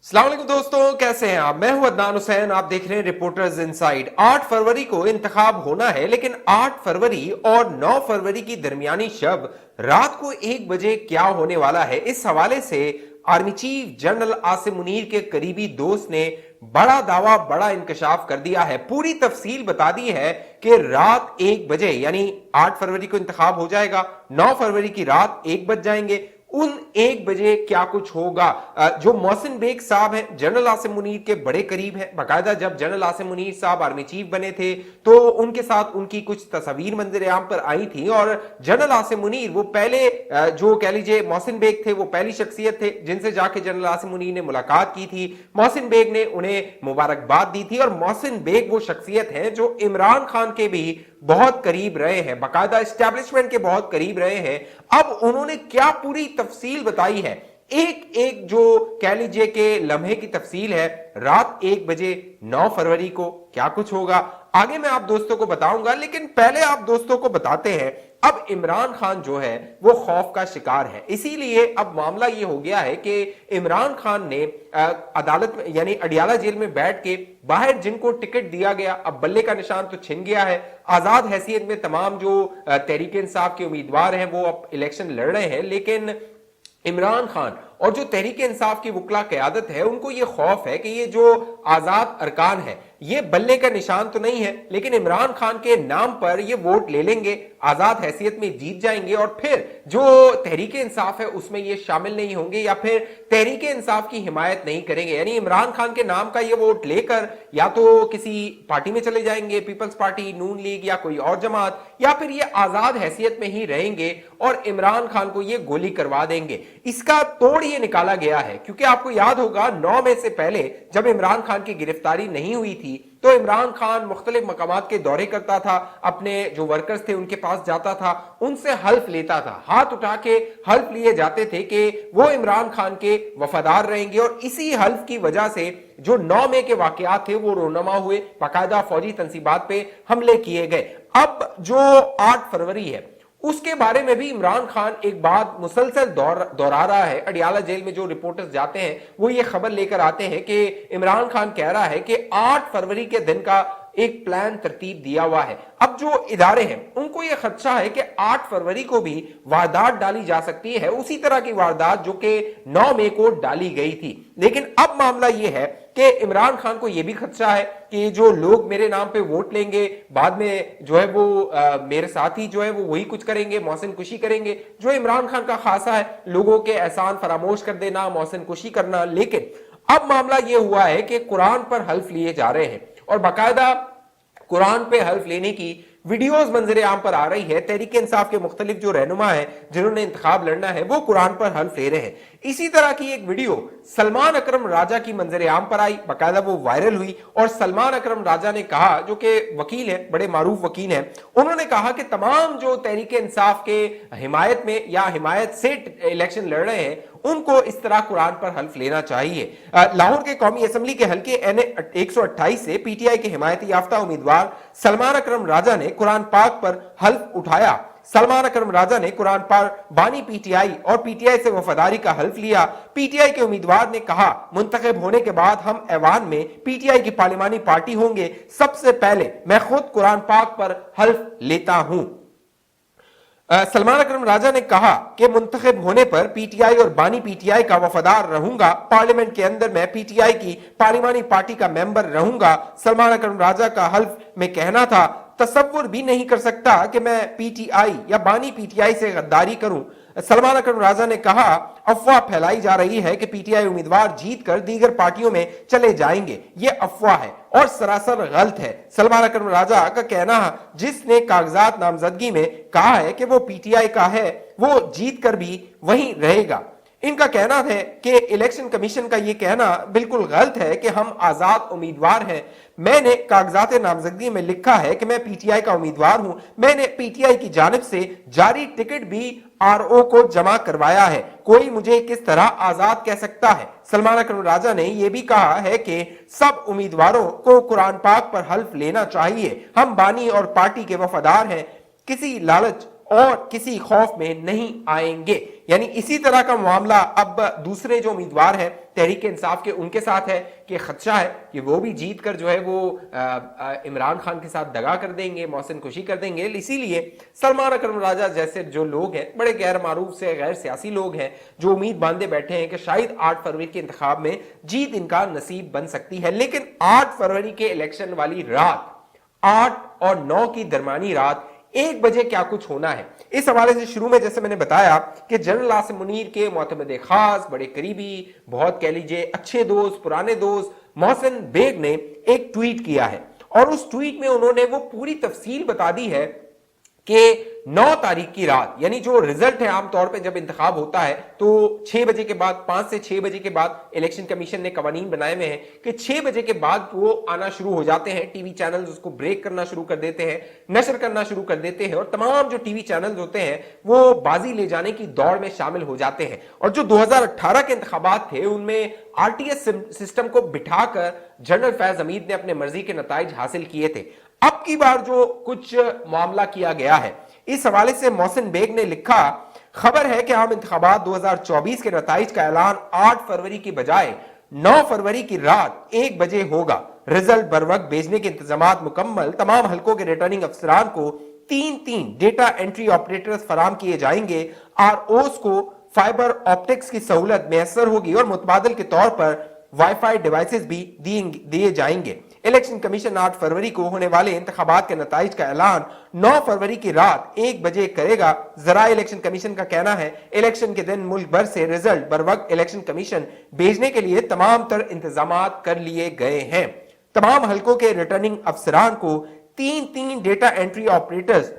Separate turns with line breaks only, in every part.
अस्सलाम वालेकुम दोस्तों, कैसे हैं आप। मैं हूं अदनान हुसैन, आप देख रहे हैं रिपोर्टर्स इनसाइड। 8 फरवरी को इंतखाब होना है, लेकिन 8 फरवरी और 9 फरवरी की दरमियानी शब रात को 1 बजे क्या होने वाला है, इस हवाले से army chief general Asim Munir के करीबी दोस्त ने बड़ा दावा, बड़ा इंकशाफ कर दिया है। पूरी तफसील बता दी है कि रात 1 बजे यानी 8 फरवरी को इंतखाब हो जाएगा, 9 फरवरी की रात 1 बज जाएंगे, उन 1 बजे क्या कुछ होगा। जो मोहसिन बेग साहब हैं, जनरल आसिम मुनीर के बड़े करीब हैं। बाकायदा जब जनरल आसिम मुनीर साहब आर्मी चीफ बने थे तो उनके साथ उनकी कुछ तस्वीर मंजर आम पर आई थी, और जनरल आसिम मुनीर वो पहले जो कह लीजिए मोहसिन बेग थे, वो पहली शख्सियत थे जिनसे जाके जनरल आसिम मुनीर ने मुलाकात की थी। मोहसिन बेग ने उन्हें मुबारकबाद दी थी, और मोहसिन बेग वो शख्सियत है जो इमरान खान के भी बहुत करीब रहे हैं, बाकायदा एस्टैब्लिशमेंट के बहुत करीब रहे हैं। अब उन्होंने क्या पूरी तफसील बताई है, एक एक जो कह लीजिए कि लम्हे की तफसील है। रात 1 बजे 9 फरवरी को क्या कुछ होगा, आगे मैं आप दोस्तों को बताऊंगा, लेकिन पहले आप दोस्तों को बताते हैं अब इमरान खान जो है वो खौफ का शिकार है। इसीलिए अब मामला ये हो गया है कि इमरान खान ने अदालत में यानी अडियाला जेल में बैठ के बाहर जिनको टिकट दिया गया, अब बल्ले का निशान तो छिन गया है। आजाद हैसियत में तमाम जो तहरीक इंसाफ के उम्मीदवार हैं वो अब इलेक्शन लड़ रहे हैं, लेकिन इमरान खान और जो तहरीक इंसाफ की वकला क़यादत है उनको ये खौफ है कि ये जो आजाद अरकान है ये बल्ले का निशान तो नहीं है, लेकिन इमरान खान के नाम पर ये वोट ले लेंगे, आजाद हैसियत में जीत जाएंगे, और फिर जो तहरीक इंसाफ है उसमें ये शामिल नहीं होंगे या फिर तहरीक इंसाफ की हिमायत नहीं करेंगे। यानी इमरान खान के नाम का ये वोट लेकर या तो किसी पार्टी में चले जाएंगे, पीपल्स पार्टी, नून लीग या कोई और जमात, या फिर ये आजाद हैसियत में ही रहेंगे और इमरान खान को ये गोली करवा देंगे। इसका तोड़ ये निकाला गया है, क्योंकि आपको याद होगा 9 मई से पहले जब इमरान खान की गिरफ्तारी नहीं हुई थी तो इमरान खान मुख्तलिफ मकामात के दौरे करता था, अपने जो वर्कर्स थे उनके पास जाता था, उनसे हल्फ लेता था, हाथ उठा के हल्फ लिए जाते थे कि वो इमरान खान के वफादार रहेंगे, और इसी हल्फ की वजह से जो 9 मई के वाकयात थे वो रोनमा हुए, बाकायदा फौजी तंसीबात पे हमले किए गए। अब जो 8 फरवरी है उसके बारे में भी इमरान खान एक बात मुसलसल दोहरा रहा है। अडियाला जेल में जो रिपोर्टर्स जाते हैं वो ये खबर लेकर आते हैं कि इमरान खान कह रहा है कि 8 फरवरी के दिन का एक प्लान तरतीब दिया हुआ है। अब जो इदारे हैं उनको यह खदशा है कि 8 फरवरी को भी वारदात डाली जा सकती है, उसी तरह की वारदात जो कि 9 मई को डाली गई थी। लेकिन अब मामला यह है कि इमरान खान को यह भी खदशा है कि जो लोग मेरे नाम पे वोट लेंगे बाद में जो है वो मेरे साथ ही जो है वो वही कुछ करेंगे, मोहसिन कुशी करेंगे, जो इमरान खान का खासा है, लोगों के एहसान फरामोश कर देना, मोहसिन कुशी करना। लेकिन अब मामला यह हुआ है कि कुरान पर हल्फ लिए जा रहे हैं, और बाकायदा कुरान पे हल्फ लेने की वीडियोस मंजर आम पर आ रही है। तहरीक इंसाफ के मुख्तलिफ जो रहनुमा है जिन्होंने इंतखाब लड़ना है वो कुरान पर हल्फ ले रहे हैं। इसी तरह की एक वीडियो सलमान अकरम राजा की मंजर आम पर आई, बाकायदा वो वायरल हुई, और सलमान अकरम राजा ने कहा, जो कि वकील है, बड़े मारूफ वकील हैं, उन्होंने कहा कि तमाम जो तहरीक इंसाफ के हिमायत में या हिमायत से इलेक्शन लड़ रहे हैं उनको इस तरह कुरान पर हल्फ लेना चाहिए। लाहौर के कौमी असम्बली के हल्के एन 128 से पीटीआई के हिमायती याफ्ता उम्मीदवार सलमान अकरम राजा ने कुरान पाक पर हल्फ उठाया। सलमान अकरम राजा ने कुरान पर बानी पीटीआई और पीटीआई से वफादारी का हल्फ लिया। पीटीआई के उम्मीदवार ने कहा, मुंतखब होने के बाद हम ऐवान में पीटीआई की पार्लिमानी पार्टी होंगे, सबसे पहले मैं खुद कुरान पाक पर हल्फ लेता हूं। सलमान अकरम राजा ने कहा कि मुंतखब होने पर पीटीआई और बानी पीटीआई का वफादार रहूंगा, पार्लियामेंट के अंदर मैं पीटीआई की पार्लिमानी पार्टी का मेंबर रहूंगा। सलमान अकरम राजा का हल्फ में कहना था, तसव्वुर भी नहीं कर सकता कि मैं पीटीआई या बानी पीटीआई से गद्दारी करूं। सलमान अकरम राजा ने कहा, अफवाह फैलाई जा रही है कि पीटीआई उम्मीदवार जीत कर दीगर पार्टियों में चले जाएंगे, ये अफवाह है और सरासर गलत है। सलमान अकरम राजा का कहना, जिसने कागजात नामजदगी में कहा है कि वो पीटीआई का है, वो जीत कर भी वहीं रहेगा। इनका कहना है कि इलेक्शन कमीशन का यह कहना बिल्कुल गलत है कि हम आजाद उम्मीदवार हैं। मैंने कागजात नामजदगी में लिखा है कि मैं पीटीआई का उम्मीदवार हूं। मैंने पीटीआई की जानिब से जारी टिकट भी आरओ को जमा करवाया है। कोई मुझे किस तरह आजाद कह सकता है। सलमान अकरम राजा ने यह भी कहा है कि सब उम्मीदवारों को कुरान पाक पर हल्फ लेना चाहिए। हम बानी और पार्टी के वफादार हैं। किसी लालच और किसी खौफ में नहीं आएंगे। यानी इसी तरह का मामला अब दूसरे जो उम्मीदवार हैं तहरीक इंसाफ के, उनके साथ है कि खदशा है कि वो भी जीत कर जो है वो इमरान खान के साथ दगा कर देंगे, मोहसिन खुशी कर देंगे। इसीलिए सलमान अकरम राजा जैसे जो लोग हैं, बड़े गैर मारूफ से गैर सियासी लोग हैं, जो उम्मीद बांधे बैठे हैं कि शायद 8 फरवरी के इंतखाब में जीत इनका नसीब बन सकती है। लेकिन 8 फरवरी के इलेक्शन वाली रात, 8 और 9 की दरमियानी रात 1 बजे क्या कुछ होना है, इस हवाले से शुरू में जैसे मैंने बताया कि जनरल आसिम मुनीर के मोतमद खास, बड़े करीबी, बहुत कह लीजिए अच्छे दोस्त, पुराने दोस्त मोहसिन बेग ने एक ट्वीट किया है और उस ट्वीट में उन्होंने वो पूरी तफसील बता दी है कि 9 तारीख की रात, यानी जो रिजल्ट है आमतौर पे जब इंतखाब होता है तो 6 बजे के बाद, 5 से 6 बजे के बाद इलेक्शन कमीशन ने कवानीन बनाए हुए हैं कि 6 बजे के बाद वो आना शुरू हो जाते हैं, टीवी चैनल्स उसको ब्रेक करना शुरू कर देते हैं, नशर करना शुरू कर देते हैं और तमाम जो टीवी चैनल्स होते हैं वो बाजी ले जाने की दौड़ में शामिल हो जाते हैं। और जो 2018 के इंतखाबात थे उनमें आरटीएस सिस्टम को बिठाकर जनरल फैज हमीद ने अपने मर्जी के नताइज हासिल किए थे। अब की बार जो कुछ मामला किया गया है, इस हवाले से मोहसिन बेग ने लिखा, खबर है कि आम इंतखाबात 2024 के नताइज का ऐलान 8 फरवरी की बजाय 9 फरवरी की रात 1 बजे होगा। रिजल्ट बर वक्त भेजने के इंतजामात मुकम्मल, तमाम हलकों के रिटर्निंग अफसरान को 3-3 डेटा एंट्री ऑपरेटर्स फराम किए जाएंगे। आरओस को फाइबर ऑप्टिक्स की सहूलत मैसर होगी और मुतबादिल के तौर पर वाईफाई डिवाइसेस भी दिए जाएंगे। इलेक्शन कमीशन 8 फरवरी को होने वाले इंतखाबात के नताइज का ऐलान 9 फरवरी की रात 1 बजे करेगा। जरा इलेक्शन कमीशन का कहना है इलेक्शन के दिन मुल्क भर से रिजल्ट बर वक्त इलेक्शन कमीशन भेजने के लिए तमाम तर इंतजामात कर लिए गए हैं। तमाम हलकों के रिटर्निंग अफसरान को 3-3 डेटा एंट्री ऑपरेटर्स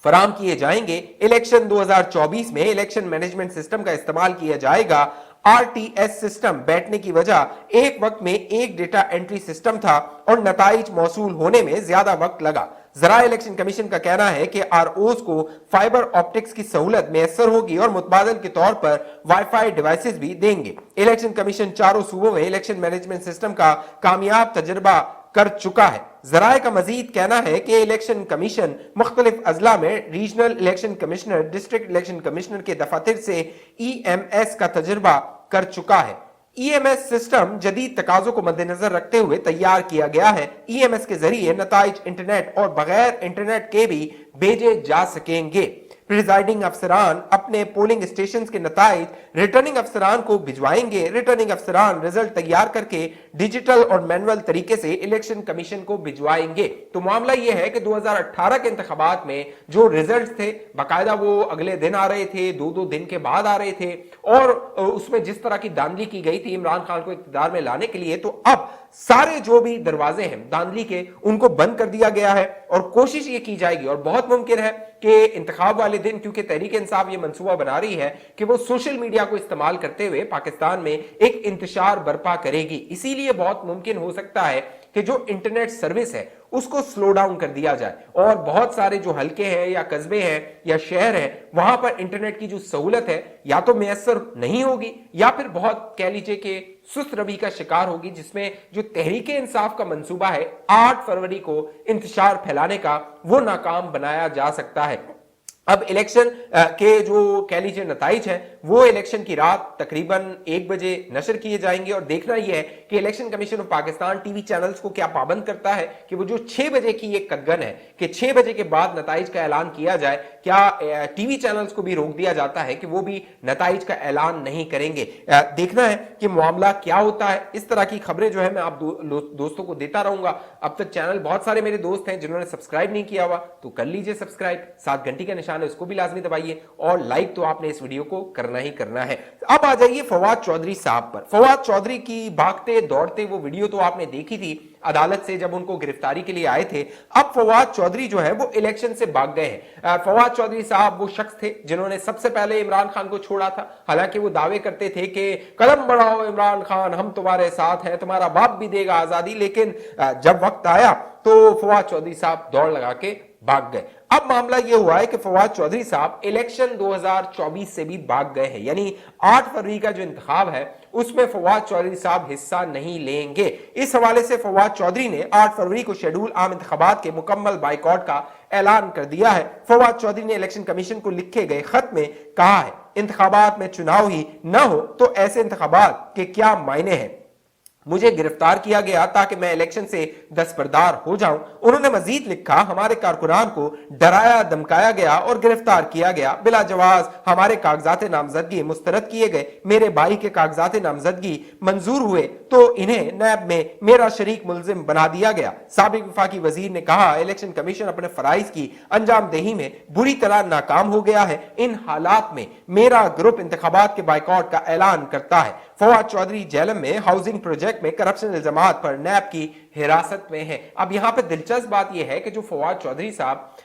फराम किए जाएंगे। इलेक्शन 2024 में इलेक्शन मैनेजमेंट सिस्टम का इस्तेमाल किया जाएगा। आरटीएस सिस्टम बैठने की वजह एक वक्त में एक डेटा एंट्री सिस्टम था और नताइज मौसूल होने में ज्यादा वक्त लगा। जरा इलेक्शन कमीशन का कहना है कि आरओस को फाइबर ऑप्टिक्स की सहूलत मैसर होगी और मुतबादिल के तौर पर वाईफाई डिवाइसेस भी देंगे। इलेक्शन कमीशन चारों सूबों में इलेक्शन मैनेजमेंट सिस्टम का कामयाब तजुर्बा कर चुका है। जराए का मजीद कहना है कि इलेक्शन कमीशन मुख्तलिफ अजला में regional election commissioner, district election commissioner के दफातर से ईएमएस का तजुर्बा कर चुका है। ईएमएस सिस्टम जदीद तकाजों को मद्देनजर रखते हुए तैयार किया गया है। ईएमएस के जरिए नताइज इंटरनेट और बगैर इंटरनेट के भी भेजे जा सकेंगे। प्रिजाइडिंग अफसरान अपने पोलिंग स्टेशन के नताइज रिटर्निंग अफसरान को भिजवाएंगे। रिटर्निंग अफसरान रिजल्ट तैयार करके डिजिटल और मैनुअल तरीके से इलेक्शन कमीशन को भिजवाएंगे। तो मामला यह है कि 2018 के इंतखाबात में जो रिजल्ट थे बाकायदा वो अगले दिन आ रहे थे, 2-2 दिन के बाद आ रहे थे और उसमें जिस तरह की धांधली की गई थी इमरान खान को इख्तिदार में लाने के लिए, तो अब सारे जो भी दरवाजे हैं धांधली के उनको बंद कर दिया गया है और कोशिश ये की जाएगी और बहुत मुमकिन है कि इंतखाब वाले दिन, क्योंकि तहरीक इंसाफ ये मंसूबा बना रही है कि वो सोशल मीडिया को इस्तेमाल करते हुए पाकिस्तान में एक इंतशार बर्पा करेगी। इसीलिए बहुत मुमकिन हो सकता है कि जो इंटरनेट सर्विस है उसको स्लो डाउन कर दिया जाए और बहुत सारे जो हलके हैं या कस्बे हैं या शहर हैं वहां पर इंटरनेट की जो सहूलत है या तो मैसर नहीं होगी या फिर बहुत कह लीजिए कि सुस्त रवि का शिकार होगी, जिसमें जो तहरीक इंसाफ का मंसूबा है 8 फरवरी को इंतशार फैलाने का वो नाकाम बनाया जा सकता है। अब इलेक्शन के जो कह लीजिए नताइज हैं वो इलेक्शन की रात तकरीबन 1 बजे नशर किए जाएंगे और देखना यह है कि election commission of Pakistan TV channels को क्या पाबंद करता है कि वो जो 6 बजे की एक कदगन है कि 6 बजे के बाद नताइज का ऐलान किया जाए, क्या टीवी चैनल्स को भी रोक दिया जाता है कि वो भी नताइज का ऐलान नहीं करेंगे। देखना है कि मामला क्या होता है। इस तरह की खबरें जो है मैं आप दोस्तों को देता रहूंगा। अब तक चैनल बहुत सारे मेरे दोस्त हैं जिन्होंने सब्सक्राइब नहीं किया हुआ तो कर लीजिए सब्सक्राइब, साथ घंटी का निशान है उसको भी लाजमी दबाइए और लाइक तो आपने इस वीडियो को करना ही करना है। अब आ जाइए फवाद चौधरी साहब पर। फवाद चौधरी की भागते दौड़ते वो वीडियो तो आपने देखी थी अदालत से जब उनको गिरफ्तारी के लिए आए थे। अब फवाद चौधरी जो है वो इलेक्शन से भाग गए हैं। फवाद चौधरी साहब वो शख्स थे जिन्होंने सबसे पहले इमरान खान को छोड़ा था। हालांकि वो दावे करते थे कि कदम बढ़ाओ इमरान खान, हम तुम्हारे साथ हैं, तुम्हारा बाप भी देगा आजादी, लेकिन जब वक्त आया तो फवाद चौधरी साहब दौड़ लगा के भाग गए। अब मामला यह हुआ है कि फवाद चौधरी साहब इलेक्शन 2024 से भी भाग गए हैं, यानी 8 फरवरी का जो इंतखाब है उसमें फवाद चौधरी साहब हिस्सा नहीं लेंगे। इस हवाले से फवाद चौधरी ने 8 फरवरी को शेड्यूल आम इंतखाबात के मुकम्मल बाइकआउट का ऐलान कर दिया है। फवाद चौधरी ने इलेक्शन कमीशन को लिखे गए खत में कहा है, इंतखाबात में चुनाव ही न हो तो ऐसे इंतखाबात के क्या मायने हैं। मुझे गिरफ्तार किया गया ताकि मैं इलेक्शन से दस्तबरदार हो जाऊं। उन्होंने मजीद लिखा, हमारे कारकुनान को डराया धमकाया गया और गिरफ्तार किया गया। बिला जवाज हमारे कागजात नामजदगी मुस्तरद किए गए। मेरे भाई के कागजात नामजदगी मंजूर हुए तो इन्हें नैब में मेरा शरीक मुलजिम बना दिया गया। साबिक वफाकी वजीर ने कहा, इलेक्शन कमीशन अपने फराइज की अंजामदेही में बुरी तरह नाकाम हो गया है। इन हालात में मेरा ग्रुप इंतखाबात के बाइकआउट का ऐलान करता है। फवाद चौधरी जेलम में हाउसिंग प्रोजेक्ट में करप्शन इल्जामात पर नैब की हिरासत में है। अब यहां पर दिलचस्प बात यह है कि जो फवाद चौधरी साहब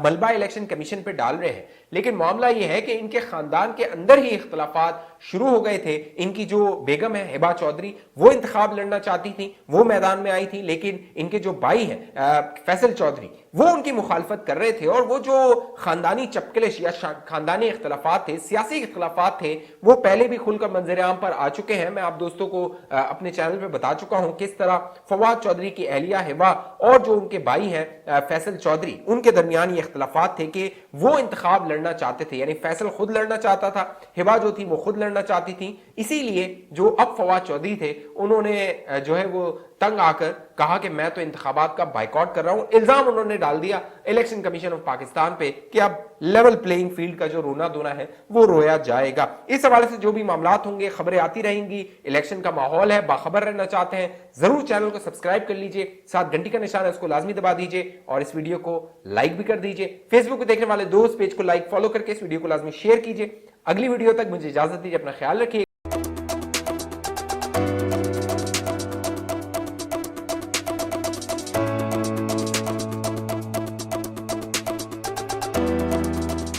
मलबा इलेक्शन कमीशन पे डाल रहे हैं, लेकिन मामला यह है कि इनके खानदान के अंदर ही इख्तलाफात शुरू हो गए थे। इनकी जो बेगम है हिबा चौधरी, वो इंतखाब लड़ना चाहती थी, वो मैदान में आई थी, लेकिन इनके जो भाई हैं फैसल चौधरी, वो उनकी मुखालफत कर रहे थे। और वो जो खानदानी चपकलिश या खानदानी इख्तलाफात थे, सियासी इख्तलाफात थे, वो पहले भी खुलकर मंजर आम पर आ चुके हैं। मैं आप दोस्तों को अपने चैनल पर बता चुका हूं किस तरह फवाद चौधरी की अहलिया हिबा और जो उनके भाई हैं फैसल चौधरी, उनके दरमियान ये इख्तलाफात थे कि वो इंतखाब लड़ना चाहते थे। यानी फैसल खुद लड़ना चाहता था, हिबा जो थी वो खुद लड़ना चाहती थी। इसीलिए जो अब फवाद चौधरी थे, उन्होंने जो है वो तंग आकर कहा कि मैं तो इंतखाबात का बाइकआउट कर रहा हूं। इल्जाम उन्होंने डाल दिया इलेक्शन कमीशन ऑफ पाकिस्तान पे कि अब लेवल प्लेइंग फील्ड का जो रोना धोना है वो रोया जाएगा। इस हवाले से जो भी मामलात होंगे, खबरें आती रहेंगी। इलेक्शन का माहौल है, बाखबर रहना चाहते हैं, जरूर चैनल को सब्सक्राइब कर लीजिए, साथ घंटी का निशान है उसको लाजमी दबा दीजिए और इस वीडियो को लाइक भी कर दीजिए। फेसबुक को देखने वाले दोस्त पेज को लाइक फॉलो करके इस वीडियो को लाजमी शेयर कीजिए। अगली वीडियो तक मुझे इजाजत दीजिए, अपना ख्याल रखिए।